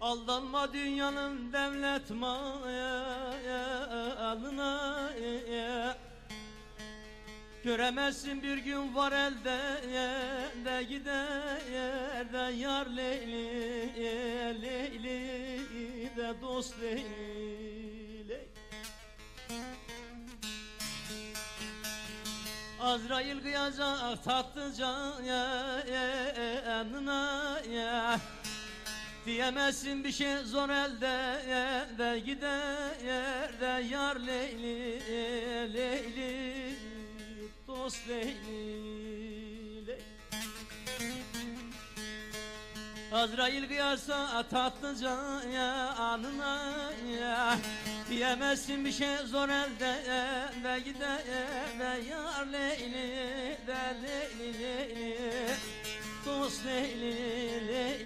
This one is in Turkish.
Aldanma dünyanın devlet malına, göremezsin bir gün var elde de gider de yar Leyli, Leyli de dost Leyli. Azrail kıyacak tatlı canına, diyemezsin bir şey zor elde de gider de yar Leyli, Leyli dost Leyli. Azrail kıyarsa tatlı canına, diyemezsin bir şey zor elde de gider de yar Leyli, de Leyli, Leyli dost Leyli, Leyli.